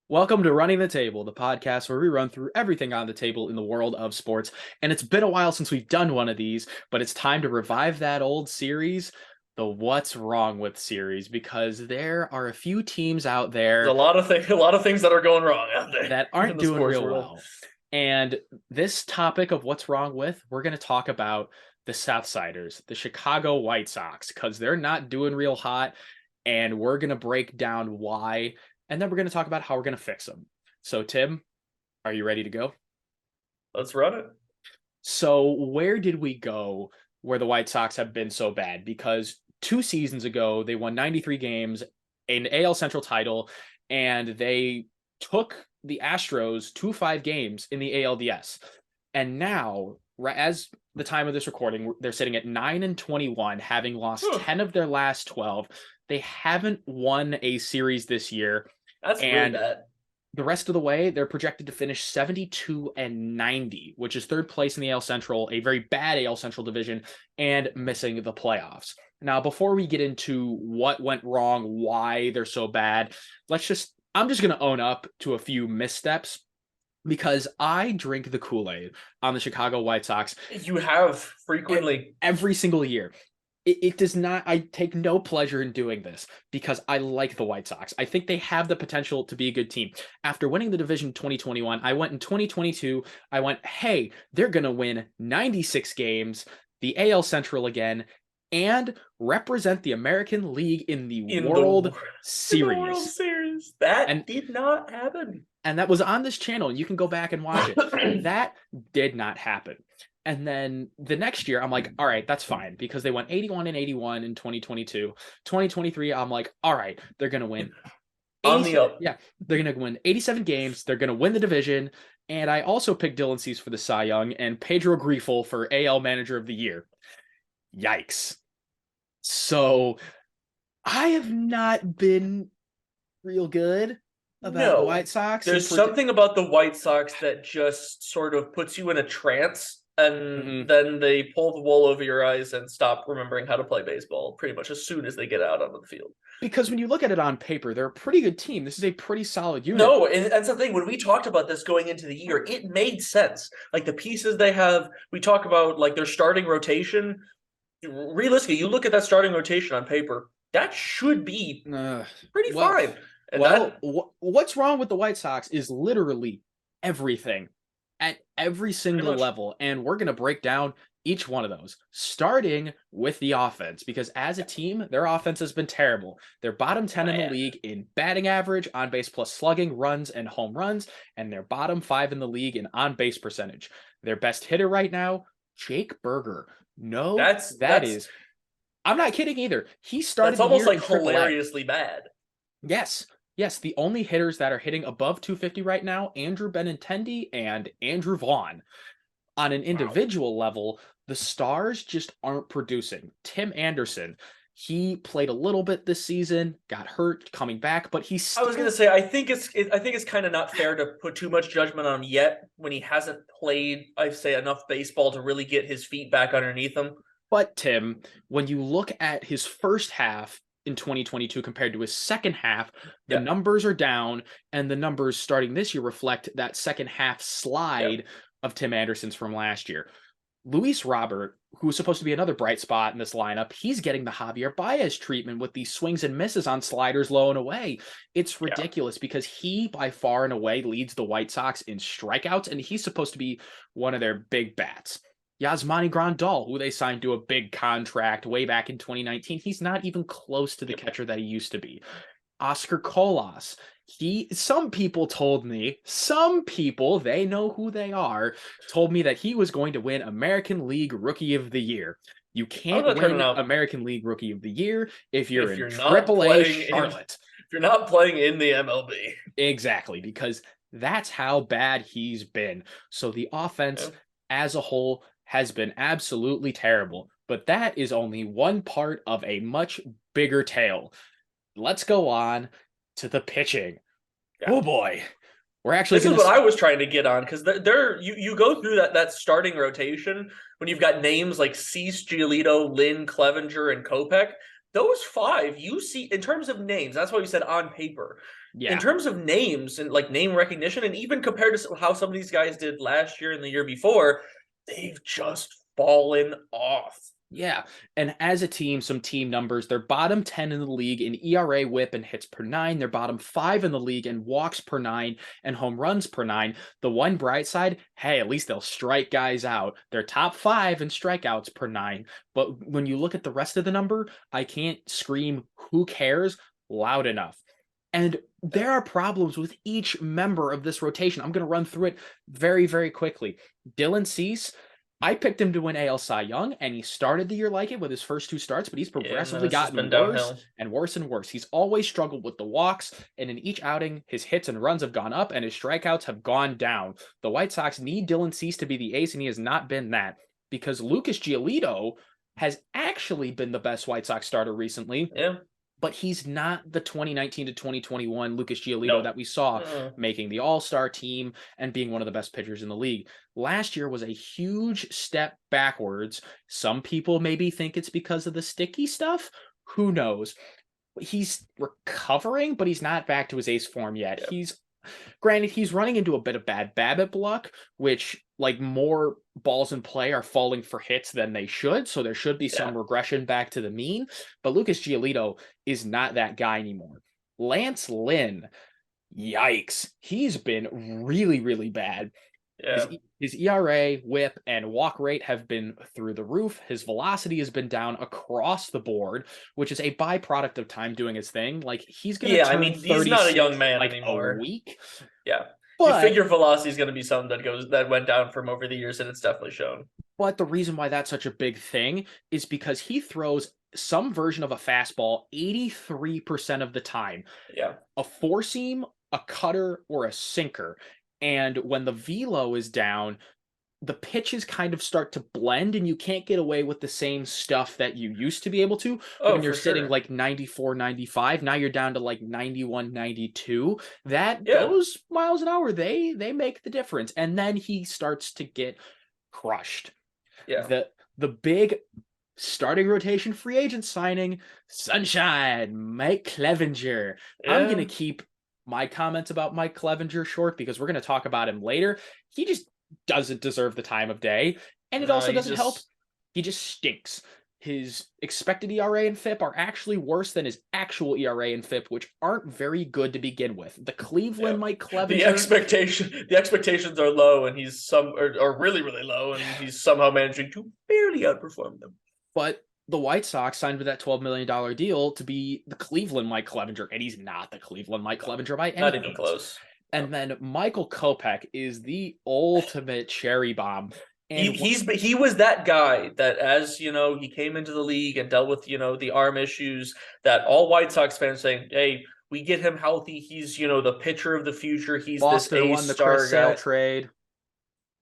Welcome to Running the Table, the podcast where we run through everything on the table in the world of sports. And it's been a while since we've done one of these, but it's time to revive that old series, the What's Wrong With series, because there are a few teams out There's a there lot of things that are going wrong out there that in aren't the doing sports real world. well. And this topic of what's wrong with, we're going to talk about the Southsiders, the Chicago White Sox, because they're not doing real hot. And we're going to break down why. And then we're going to talk about how we're going to fix them. So, Tim, are you ready to go? Let's run it. So, where did we go where the White Sox have been so bad? Because 2 seasons ago, they won 93 games, an AL Central title, and they took the Astros to 5 games in the ALDS. And now, as the time of this recording, they're sitting at 9-21, having lost 10 of their last 12. They haven't won a series this year. That's really And bad. the rest of the way, they're projected to finish 72-90, which is third place in the AL Central, a very bad AL Central division, and missing the playoffs. Now, before we get into what went wrong, why they're so bad, I'm just going to own up to a few missteps because I drink the Kool-Aid on the Chicago White Sox You have frequently. every single year. It does not, I take no pleasure in doing this because I like the White Sox. I think they have the potential to be a good team. After winning the division 2021, I went in 2022, I went, hey, they're going to win 96 games, the AL Central again, and represent the American League in the in the World in the World Series. Series. That And did not happen. and that was on this channel. You can go back and watch it. That did not happen. And then the next year, I'm like, all right, that's fine because they went 81-81 in 2022. 2023, I'm like, all right, they're going to win On the 87. up. Yeah, they're going to win 87 games. They're going to win the division. And I also picked Dylan Cease for the Cy Young and Pedro Grifol for AL Manager of the Year. Yikes. So I have not been real good about the No. White Sox. There's something about the White Sox that just sort of puts you in a trance, and Mhm. then they pull the wool over your eyes and stop remembering how to play baseball pretty much as soon as they get out onto the field. Because when you look at it on paper, they're a pretty good team. This is a pretty solid unit. No, and that's the thing. When we talked about this going into the year, it made sense. Like the pieces they have, we talk about like their starting rotation. Realistically, you look at that starting rotation on paper, that should be pretty Well, fine. And that what's wrong with the White Sox is literally everything at every pretty single much, level. And we're going to break down each one of those, starting with the offense, because as a team, their offense has been terrible. They're bottom 10 in the league in batting average, on base plus slugging, runs, and home runs, and they're bottom 5 in the league in on base percentage. Their best hitter right now, Jake Berger. No, that's that that's is. I'm not kidding either. He started that's the almost year like in AAA. hilariously bad. Yes. Yes, the only hitters that are hitting above 250 right now, Andrew Benintendi and Andrew Vaughn. On an Wow. individual level, the stars just aren't producing. Tim Anderson, he played a little bit this season, got hurt coming back, but he's I was gonna still. say I think it's kind of not fair to put too much judgment on him yet when he hasn't played, I say, enough baseball to really get his feet back underneath him. But Tim, when you look at his first half in 2022 compared to his second half, the Yeah, numbers are down, and the numbers starting this year reflect that second half yeah. slide of Tim Anderson's from last year. Luis Robert, who's supposed to be another bright spot in this lineup, he's getting the Javier Baez treatment with these swings and misses on sliders low and away. It's Yeah. ridiculous because he, by far and away, leads the White Sox in strikeouts, and he's supposed to be one of their big bats. Yasmani Grandal, who they signed to a big contract way back in 2019, he's not even close to the catcher that he used to be. Oscar Colas. Some people told me, some people, they know who they are, told me that he was going to win American League Rookie of the Year. You How's can't that turning win out American League Rookie of the Year if you're if in you're not AAA playing Charlotte. if you're not playing in the MLB? Exactly, because that's how bad he's been. So the offense Yeah. as a whole has been absolutely terrible. But that is only one part of a much bigger tale. Let's go on to the pitching. Yeah. Oh boy. We're actually This is going what to. I was trying to get on because you go through that starting rotation when you've got names like Cease, Giolito, Lynn, Clevenger, and Kopech. those five you see in terms of names. That's why we said on paper. In Yeah. terms of names and like name recognition, and even compared to how some of these guys did last year and the year before, they've just fallen off. Yeah. And as a team, some team numbers, they're bottom 10 in the league in ERA, whip, and hits per nine. They're bottom 5 in the league in walks per nine and home runs per nine. The one bright side, hey, at least they'll strike guys out. They're top 5 in strikeouts per nine. But when you look at the rest of the number, I can't scream, who cares, loud enough. And there are problems with each member of this rotation. I'm going to run through it very, very quickly. Dylan Cease, I picked him to win AL Cy Young, and he started the year like it with his first 2 starts, but he's Yeah, and then progressively it's just gotten been worse downhill. and worse and worse. He's always struggled with the walks, and in each outing, his hits and runs have gone up, and his strikeouts have gone down. The White Sox need Dylan Cease to be the ace, and he has not been that, because Lucas Giolito has actually been the best White Sox starter recently. Yeah. But he's not the 2019 to 2021 Lucas Giolito No. that we saw making the All-Star team and being one of the best pitchers in the league. Last year was a huge step backwards. Some people maybe think it's because of the sticky stuff. Who knows? He's recovering, but he's not back to his ace form yet. Yeah. Granted, he's running into a bit of bad BABIP luck, which, like, more balls in play are falling for hits than they should, so there should be some regression back to the mean. But Lucas Giolito is not that guy anymore. Lance Lynn, yikes, he's been really, really bad. Yeah. His ERA, whip, and walk rate have been through the roof. His velocity has been down across the board, which is a byproduct of time doing his thing. Like, he's going to Yeah, I turn mean, he's not a 36 young in man like a anymore. week. Yeah. You But figure velocity is going to be something that went down from over the years, and it's definitely shown. But the reason why that's such a big thing is because he throws some version of a fastball 83% of the time. Yeah. A four seam, a cutter, or a sinker. And when the velo is down, the pitches kind of start to blend and you can't get away with the same stuff that you used to be able to Oh, when you're for sitting sure. like 94, 95. Now you're down to like 91, 92. That Yeah. those miles an hour, they make the difference. And then he starts to get crushed. Yeah. The big starting rotation free agent signing, Sunshine, Mike Clevenger. I'm going Yeah. to keep my comments about Mike Clevenger short because we're going to talk about him later. He just doesn't deserve the time of day. And it No, also he's doesn't help. just He just stinks. His expected ERA and FIP are actually worse than his actual ERA and FIP, which aren't very good to begin with. The Cleveland Mike the Clevenger, expectations are low, and he's are really really low, and he's somehow managing to barely outperform them. but the White Sox signed with that $12 million deal to be the Cleveland Mike Clevenger, and he's not the Cleveland Mike Clevenger by any Not even means. close. And then Michael Kopech is the ultimate cherry bomb. And he was that guy that, as you know, he came into the league and dealt with, you know, the arm issues that all White Sox fans saying, hey, we get him healthy, he's, you know, the pitcher of the future, he's Boston this won ace the star Chris Sale guy. trade.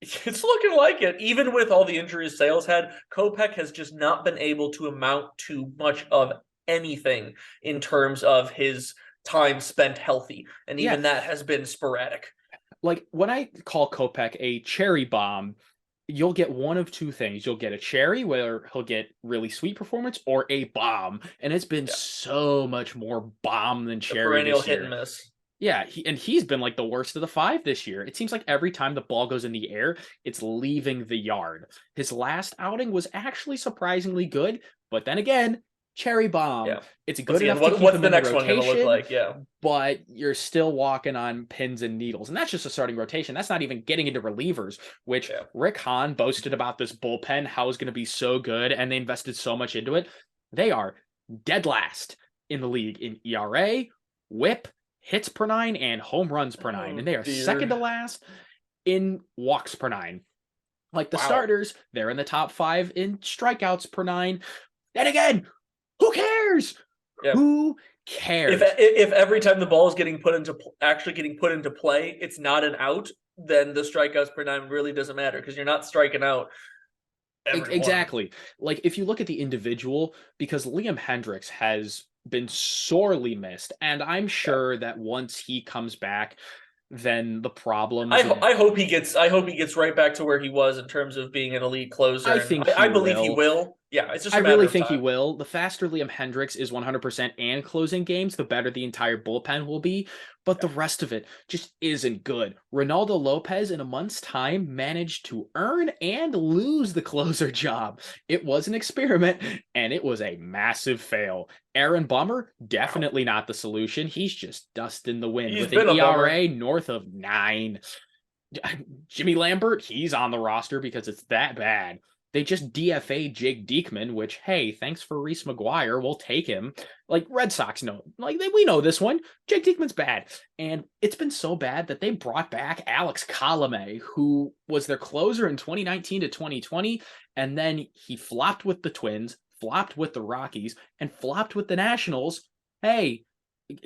It's looking like it. Even with all the injuries Sales had, Kopech has just not been able to amount to much of anything in terms of his time spent healthy. And even that has been sporadic. Like, when I call Kopech a cherry bomb, you'll get one of two things. You'll get a cherry where he'll get really sweet performance, or a bomb. And it's been so much more bomb than The cherry perennial this hit year. and miss. Yeah, he's been like the worst of the 5 this year. It seems like every time the ball goes in the air, it's leaving the yard. His last outing was actually surprisingly good, but then again, cherry bomb. Yeah. It's good enough to keep what's him the in the next one going to look rotation, like? Yeah. but you're still walking on pins and needles. And that's just a starting rotation. That's not even getting into relievers, which Rick Hahn boasted about this bullpen, how it's going to be so good, and they invested so much into it. They are dead last in the league in ERA, whip, hits per nine, and home runs per nine. And they are second to last in walks per nine. Like the starters, they're in the top 5 in strikeouts per nine. And again, who cares? Yeah. Who cares? If every time the ball is getting put into play, it's not an out, then the strikeouts per nine really doesn't matter because you're not striking out everyone. Exactly. Like, if you look at the individual, because Liam Hendricks has been sorely missed, and I'm sure that once he comes back, then the problems. I hope he gets right back to where he was in terms of being an elite closer. I think I believe he will. Yeah, it's just I a matter really of think he time. will. The faster Liam Hendricks is 100% and closing games, the better the entire bullpen will be. But Yeah. the rest of it just isn't good. Ronaldo Lopez, in a month's time, managed to earn and lose the closer job. It was an experiment, and it was a massive fail. Aaron Bummer, Wow. definitely not the solution. He's just dust in the wind He's with an been a bummer. ERA north of 9. Jimmy Lambert, he's on the roster because it's that bad. They just DFA Jake Diekman, which, hey, thanks for Reese McGuire. We'll take him. Like, Red Sox know. We know this one. Jake Diekman's bad. And it's been so bad that they brought back Alex Colome, who was their closer in 2019 to 2020. And then he flopped with the Twins, flopped with the Rockies, and flopped with the Nationals. Hey,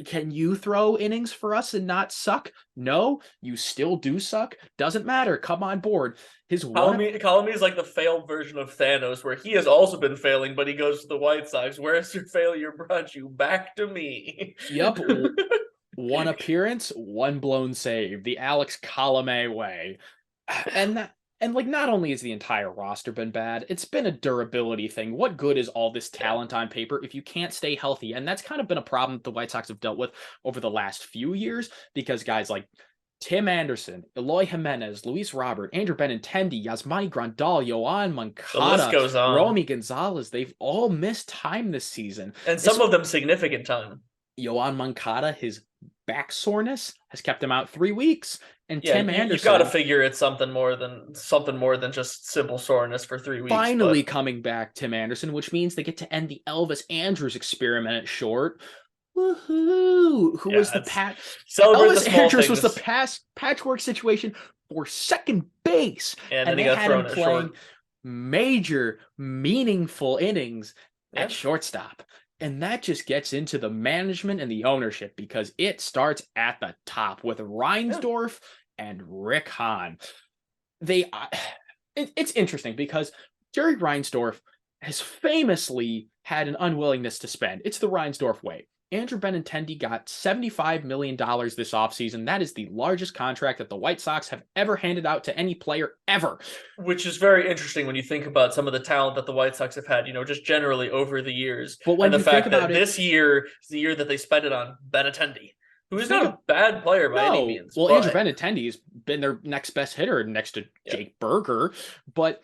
can you throw innings for us and not suck? No, you still do suck. Doesn't matter. Come on board. His one. Colomé is like the failed version of Thanos, where he has also been failing, but he goes to the White Sox. Where's your failure brought you back to me? Yep. One appearance, one blown save. The Alex Colome way. And that. And like, not only has the entire roster been bad, it's been a durability thing. What good is all this Yeah. talent on paper if you can't stay healthy? And that's kind of been a problem that the White Sox have dealt with over the last few years because guys like Tim Anderson, Eloy Jimenez, Luis Robert, Andrew Benintendi, Yasmani Grandal, Yoan The list Moncada, goes on. Romy Gonzalez, they've all missed time this season. And some It's of them significant time. Yoan Moncada, his back soreness has kept him out 3 weeks. And Yeah, Tim you got to Anderson, figure it's something more than just simple soreness for 3 weeks. finally But coming back, Tim Anderson, which means they get to end the Elvis Andrews experiment at short. Woohoo! Who was yeah, the it's pat? celebrate the Elvis small Andrews was the things. patchwork situation for second base, And then and he they got had him thrown at playing short. major, meaningful innings at Yeah, shortstop. And that just gets into the management and the ownership because it starts at the top with yeah. Reinsdorf and Rick Hahn. They it's interesting because Jerry Reinsdorf has famously had an unwillingness to spend. It's the Reinsdorf way. Andrew Benintendi got $75 million this offseason. That is the largest contract that the White Sox have ever handed out to any player ever. Which is very interesting when you think about some of the talent that the White Sox have had, just generally over the years. But And when the you think fact about that it, this year is the year that they spent it on Benintendi, who is think not of a bad player by any no. means, Well, Andrew but Benintendi's been their next best hitter next to yeah. Jake Berger, but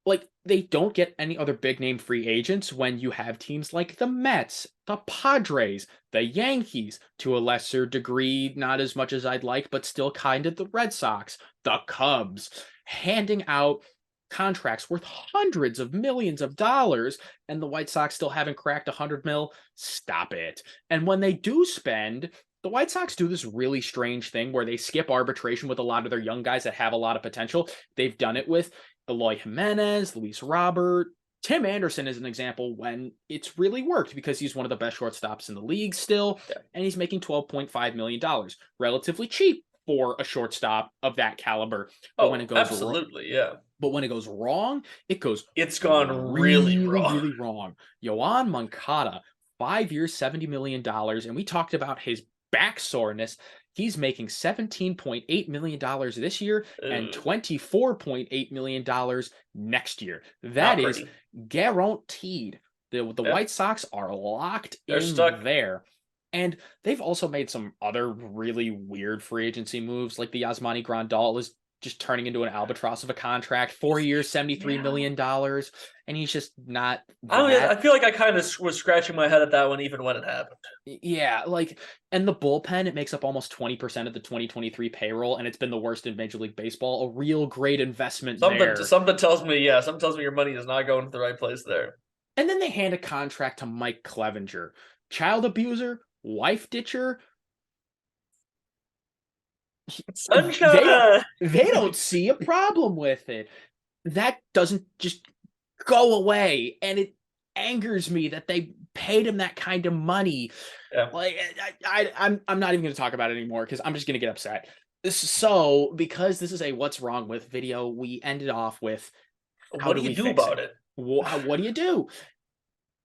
like they don't get any other big name free agents when you have teams like the Mets, the Padres, the Yankees, to a lesser degree, not as much as I'd like, but still kind of the Red Sox, the Cubs, handing out contracts worth hundreds of millions of dollars, and the White Sox still haven't cracked 100 mil. Stop it. And when they do spend, the White Sox do this really strange thing where they skip arbitration with a lot of their young guys that have a lot of potential. They've done it with Eloy Jimenez, Luis Robert. Tim Anderson is an example when it's really worked because he's one of the best shortstops in the league still, Yeah. and he's making $12.5 million. Relatively cheap for a shortstop of that caliber. But when it Oh, goes wrong, absolutely, yeah. but when it goes wrong, it goes It's gone really really, wrong. really wrong. Yoan Moncada, 5 years, $70 million. And we talked about his back soreness. He's making $17.8 million this year and Ugh, $24.8 million next year. That not is pretty. guaranteed. The Yeah, White Sox are locked they're stuck. in there. And they've also made some other really weird free agency moves, like the Yasmani Grandal is just turning into an albatross of a contract, 4 years, $73 Yeah. million, and he's just not I don't know. I that. feel like I kind of was scratching my head at that one even when it happened. Yeah, like, and the bullpen, it makes up almost 20% of the 2023 payroll, and it's been the worst in Major League Baseball. A real great investment Something there. something tells me, yeah, something tells me your money is not going to the right place there. And then they hand a contract to Mike Clevenger, child abuser, wife ditcher. They don't Sunshine. they don't see a problem with it. That doesn't just go away, and it angers me that they paid him that kind of money. Yeah. Like I'm not even going to talk about it anymore because I'm just going to get upset. So because this is a what's wrong with video, we ended off with how What do do you we do fix about it? it? What do you do?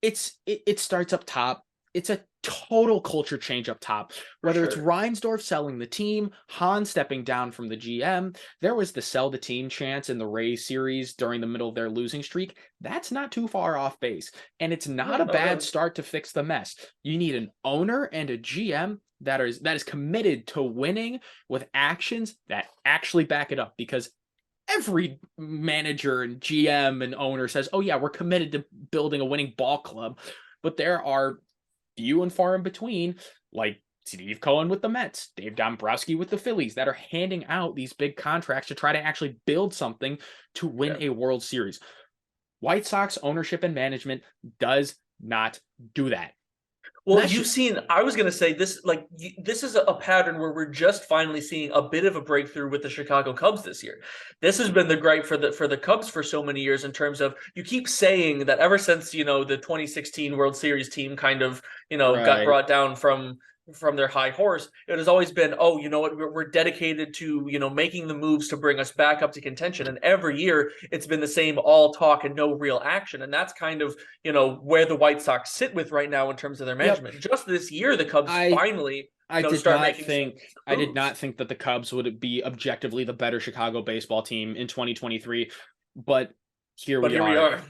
It starts up top. it's a total culture change up top. For Whether it's sure. Reinsdorf selling the team, Hahn stepping down from the GM, there was the sell the team chance in the Rays series during the middle of their losing streak. That's not too far off base. And it's not No, a no, bad no. start to fix the mess. You need an owner and a GM that is committed to winning with actions that actually back it up, because every manager and GM and owner says, "Oh yeah, we're committed to building a winning ball club," but there are few and far in between, like Steve Cohen with the Mets, Dave Dombrowski with the Phillies, that are handing out these big contracts to try to actually build something to win Yeah. a World Series. White Sox ownership and management does not do that. Well, That's you've seen, I was going to say this, like, this is a pattern where we're just finally seeing a bit of a breakthrough with the Chicago Cubs this year. This has been the gripe for the Cubs for so many years, in terms of, you keep saying that ever since, the 2016 World Series team kind of, got right. brought down from their high horse, it has always been, oh, you know what, we're dedicated to, making the moves to bring us back up to contention. And every year it's been the same, all talk and no real action. And that's kind of, where the White Sox sit with right now in terms of their Yep. management. Just this year, the Cubs I finally, I did start not making think some I did moves. not think that the Cubs would be objectively the better Chicago baseball team in 2023, but here But we here we are. are.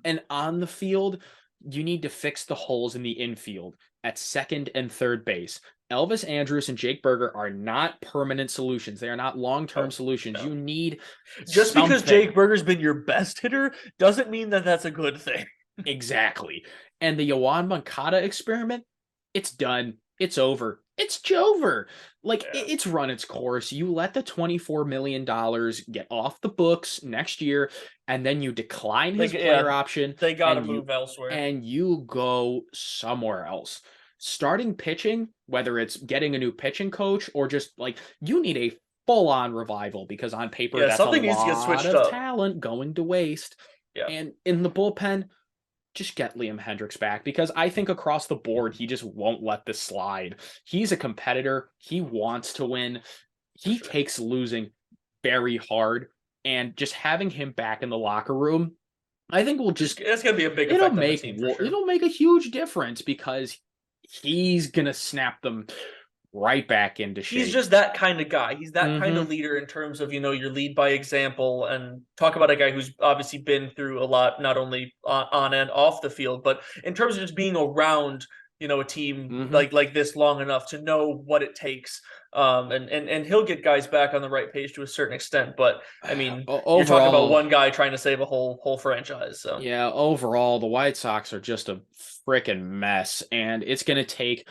And on the field, you need to fix the holes in the infield at second and third base. Elvis Andrus and Jake Berger are not permanent solutions. They are not long-term Oh, solutions. no. You need Just because Jake something. Berger's been your best hitter doesn't mean that that's a good thing. Exactly. And the Yoan Moncada experiment, it's done. It's over. It's Jover. Like, Yeah. it's run its course. You let the $24 million get off the books next year, and then you decline his Like, player yeah, option, they got to and you move elsewhere. and you go somewhere else. Starting pitching, whether it's getting a new pitching coach or just like, you need a full-on revival, because on paper Yeah, that's a something needs to get lot switched of up. talent going to waste. Yeah. And in the bullpen, just get Liam Hendricks back, because I think across the board, he just won't let this slide. He's a competitor. He wants to win. For He sure. takes losing very hard. And just having him back in the locker room, I think will Just, just, it's going to be a big it'll effect on the make, team for sure. it'll make a huge difference, because he's going to snap them right back into He's shape. just that kind of guy. He's that kind Mm-hmm. of leader in terms of, your lead by example, and talk about a guy who's obviously been through a lot, not only on and off the field, but in terms of just being around, a team Mm-hmm. like this long enough to know what it takes. And he'll get guys back on the right page to a certain extent. But I mean, you're talking about Overall, one guy trying to save a whole franchise. So yeah, overall, the White Sox are just a freaking mess, and it's going to take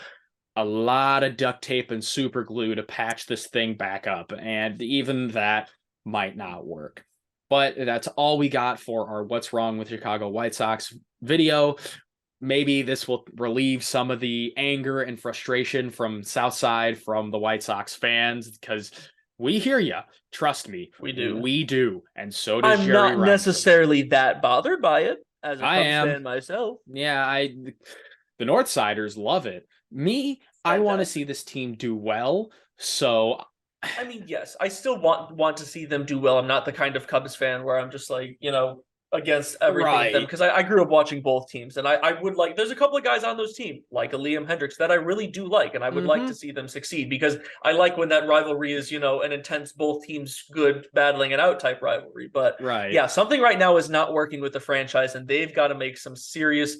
a lot of duct tape and super glue to patch this thing back up, and even that might not work. But that's all we got for our What's Wrong with Chicago White Sox video. Maybe this will relieve some of the anger and frustration from Southside, from the White Sox fans, because we hear you. Trust me, we do. we do. And so does I'm Jerry not Reinsdorf. necessarily that bothered by it as a I Cubs am. fan myself. Yeah, the Northsiders love it. Me, I want to see Fantastic. this team do well. So, I mean, yes, I still want to see them do well. I'm not the kind of Cubs fan where I'm just like, against everything with them, right. because I grew up watching both teams, and I would like, there's a couple of guys on those teams like a Liam Hendricks that I really do like, and I would like Mm-hmm. to see them succeed, because I like when that rivalry is, an intense, both teams good battling it out type rivalry. But Right. yeah, something right now is not working with the franchise, and they've got to make some serious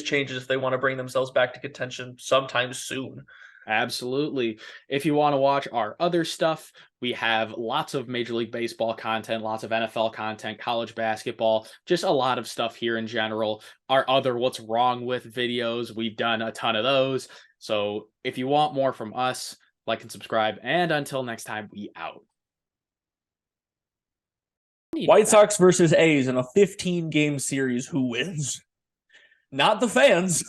changes if they want to bring themselves back to contention sometime soon. Absolutely. If you want to watch our other stuff, we have lots of Major League Baseball content, lots of NFL content, college basketball, just a lot of stuff here in general. Our other What's Wrong With videos, we've done a ton of those. So if you want more from us, like and subscribe. And until next time, we out. White Sox versus A's in a 15-game series. Who wins? Not the fans.